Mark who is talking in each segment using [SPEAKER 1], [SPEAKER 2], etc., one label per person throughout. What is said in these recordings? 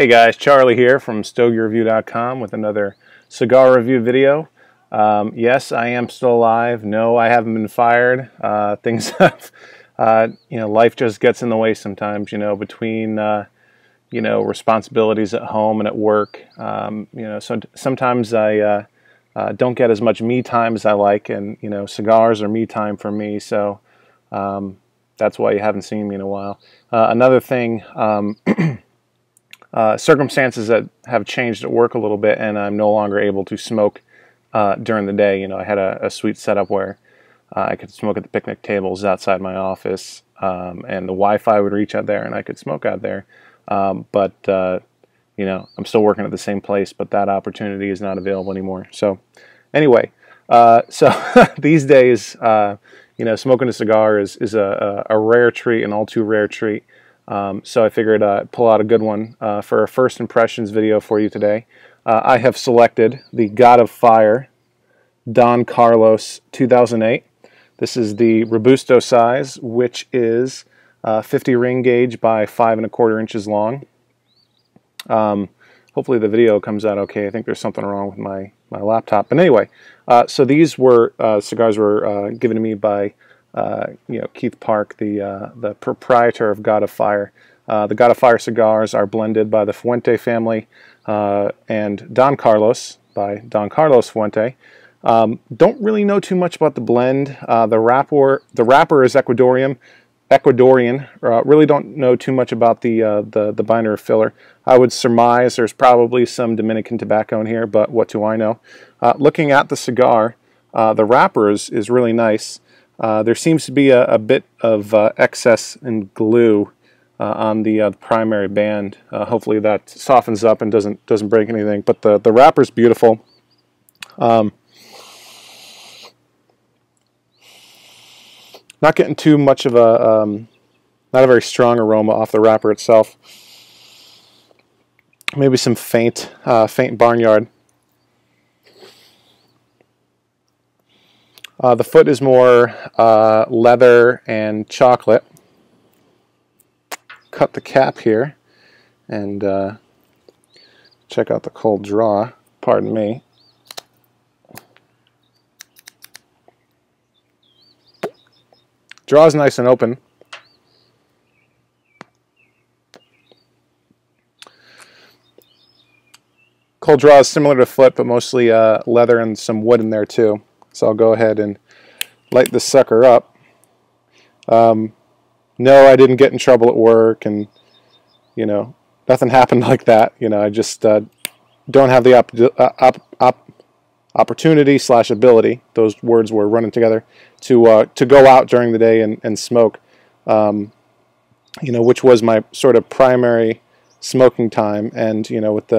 [SPEAKER 1] Hey guys, Charlie here from StogieReview.com with another cigar review video. Yes, I am still alive. No, I haven't been fired. Things have, life just gets in the way sometimes, between, responsibilities at home and at work. So sometimes I don't get as much me time as I like, and, cigars are me time for me, so that's why you haven't seen me in a while. Another thing, circumstances that have changed at work a little bit, and I'm no longer able to smoke during the day. I had a sweet setup where I could smoke at the picnic tables outside my office, and the Wi-Fi would reach out there, and I could smoke out there. But I'm still working at the same place, but that opportunity is not available anymore. So anyway, so these days, smoking a cigar is a rare treat, an all too rare treat. So I figured I'd pull out a good one for a first impressions video for you today. I have selected the God of Fire Don Carlos 2008. This is the Robusto size, which is 50 ring gauge by 5 1/4 inches long. Hopefully the video comes out okay. I think there's something wrong with my laptop. But anyway, so these were cigars were given to me by Keith Park, the proprietor of God of Fire. The God of Fire cigars are blended by the Fuente family and Don Carlos by Don Carlos Fuente. Don't really know too much about the blend. The wrapper is Ecuadorian. Really don't know too much about the binder filler. I would surmise there's probably some Dominican tobacco in here, but what do I know? Looking at the cigar, the wrapper is really nice. There seems to be a bit of excess in glue on the primary band. Hopefully that softens up and doesn't break anything. But the wrapper's beautiful. Not getting too much of not a very strong aroma off the wrapper itself. Maybe some faint barnyard. The foot is more leather and chocolate. Cut the cap here and check out the cold draw. Pardon me. Draw is nice and open. Cold draw is similar to foot, but mostly leather and some wood in there too. So I'll go ahead and light this sucker up. No, I didn't get in trouble at work, and nothing happened like that. I just don't have the opportunity / ability. Those words were running together to go out during the day and smoke. Which was my sort of primary smoking time, and with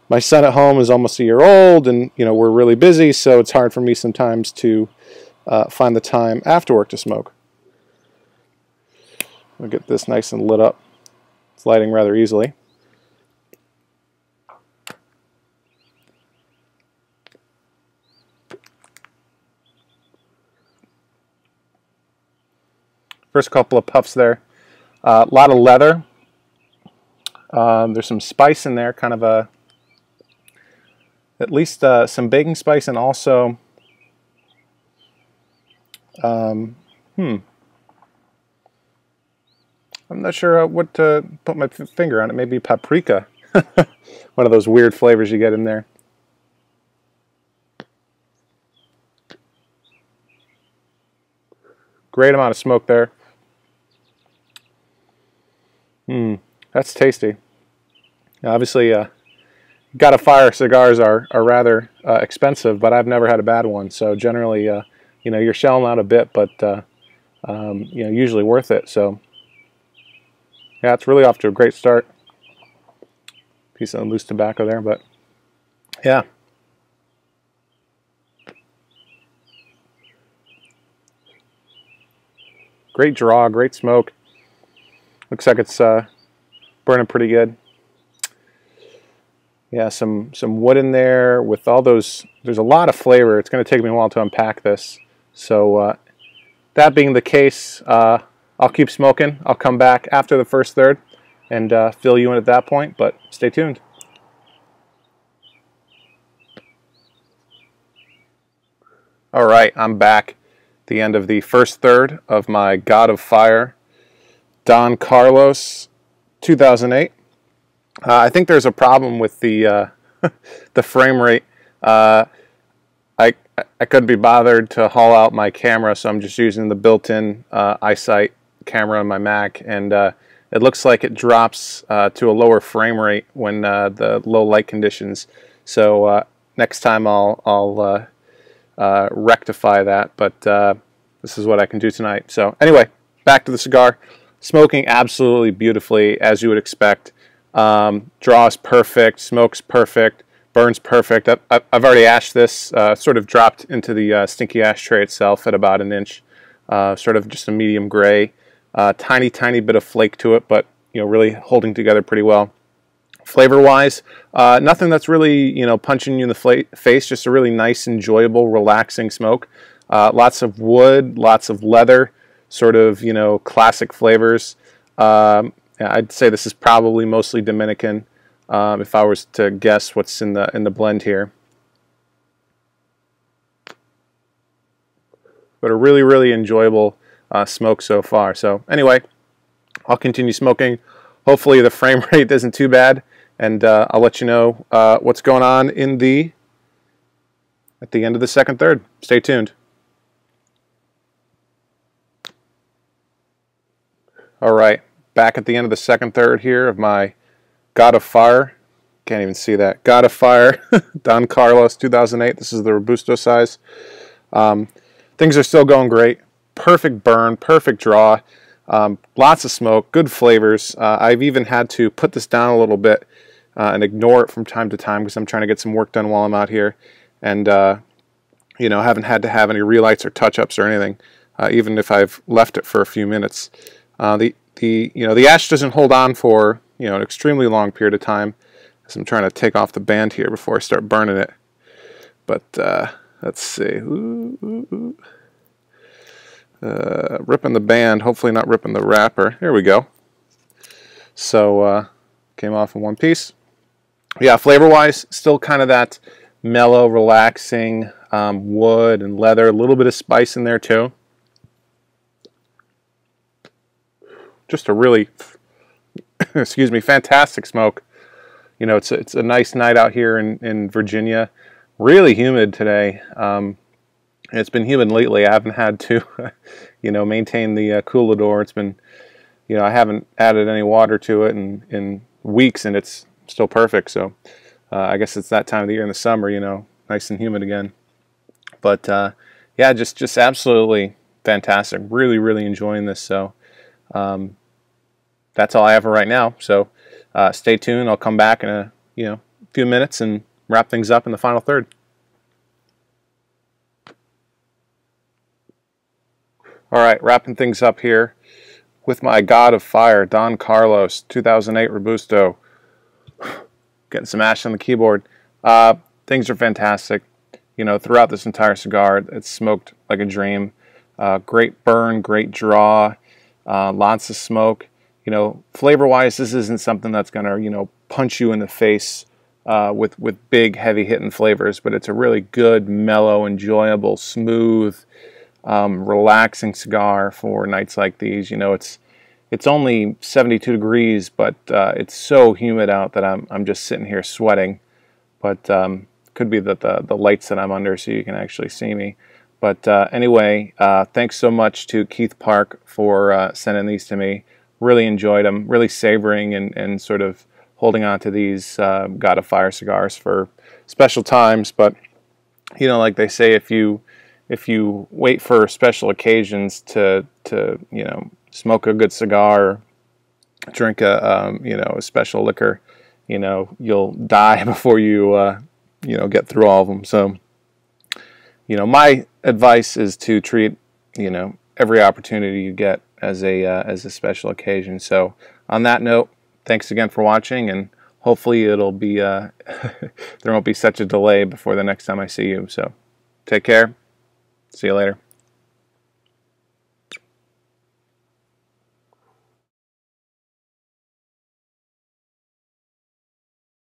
[SPEAKER 1] my son at home is almost a year old, and we're really busy, so it's hard for me sometimes to find the time after work to smoke. We'll get this nice and lit up. It's lighting rather easily. First couple of puffs there. A lot of leather. There's some spice in there, kind of at least some baking spice, and also I'm not sure what to put my finger on it. Maybe paprika. One of those weird flavors you get in there. Great amount of smoke there. That's tasty. Obviously, God of Fire cigars are rather expensive, but I've never had a bad one. So generally, you're shelling out a bit, but usually worth it. So yeah, it's really off to a great start. Piece of loose tobacco there, but yeah. Great draw, great smoke. Looks like it's burning pretty good. Yeah, some wood in there with all those. There's a lot of flavor. It's going to take me a while to unpack this. So that being the case, I'll keep smoking. I'll come back after the first third. and fill you in at that point, but stay tuned. All right, I'm back. The end of the first third of my God of Fire, Don Carlos, 2008. I think there's a problem with the the frame rate. I couldn't be bothered to haul out my camera, so I'm just using the built-in iSight camera on my Mac, and it looks like it drops to a lower frame rate when the low light conditions. So next time I'll rectify that, but this is what I can do tonight. So anyway, back to the cigar. Smoking absolutely beautifully, as you would expect. Draws perfect, smokes perfect, burns perfect. I've already ashed this, sort of dropped into the stinky ashtray itself at about an inch, sort of just a medium gray. Tiny bit of flake to it, but really holding together pretty well. Flavor-wise, nothing that's really punching you in the face. Just a really nice, enjoyable, relaxing smoke. Lots of wood, lots of leather, sort of classic flavors. I'd say this is probably mostly Dominican, if I was to guess what's in the blend here. But a really enjoyable smoke so far. So anyway, I'll continue smoking. Hopefully the frame rate isn't too bad, and I'll let you know what's going on at the end of the second third. Stay tuned. All right, back at the end of the second third here of my God of Fire. Can't even see that. God of Fire, Don Carlos, 2008. This is the Robusto size. Things are still going great. Perfect burn, perfect draw. Lots of smoke, good flavors. I've even had to put this down a little bit and ignore it from time to time because I'm trying to get some work done while I'm out here. And, haven't had to have any relights or touch-ups or anything, even if I've left it for a few minutes. The ash doesn't hold on for an extremely long period of time, as I'm trying to take off the band here before I start burning it. But let's see, ripping the band, hopefully not ripping the wrapper. Here we go. So came off in one piece. Yeah, flavor-wise, still kind of that mellow, relaxing wood and leather. A little bit of spice in there too. Just a really, excuse me, fantastic smoke. It's a nice night out here in Virginia. Really humid today. It's been humid lately. I haven't had to, maintain the coolador. It's been, I haven't added any water to it in weeks, and it's still perfect. So I guess it's that time of the year in the summer, nice and humid again. But yeah, just absolutely fantastic. Really enjoying this. So. That's all I have for right now. So stay tuned. I'll come back in a few minutes and wrap things up in the final third. All right, wrapping things up here with my God of Fire, Don Carlos, 2008 Robusto. Getting some ash on the keyboard. Things are fantastic. Throughout this entire cigar, it's smoked like a dream. Great burn, great draw. Lots of smoke. Flavor-wise, this isn't something that's going to, punch you in the face with big, heavy-hitting flavors, but it's a really good, mellow, enjoyable, smooth, relaxing cigar for nights like these. It's only 72 degrees, but it's so humid out that I'm just sitting here sweating. But could be that the lights that I'm under so you can actually see me. But anyway, thanks so much to Keith Park for sending these to me. Really enjoyed them, really savoring and sort of holding on to these God of Fire cigars for special times. But, like they say, if you wait for special occasions to smoke a good cigar, drink a special liquor, you'll die before you get through all of them. So, my advice is to treat, every opportunity you get as a special occasion. So on that note, thanks again for watching, and hopefully it'll be there won't be such a delay before the next time I see you. So take care. See you later.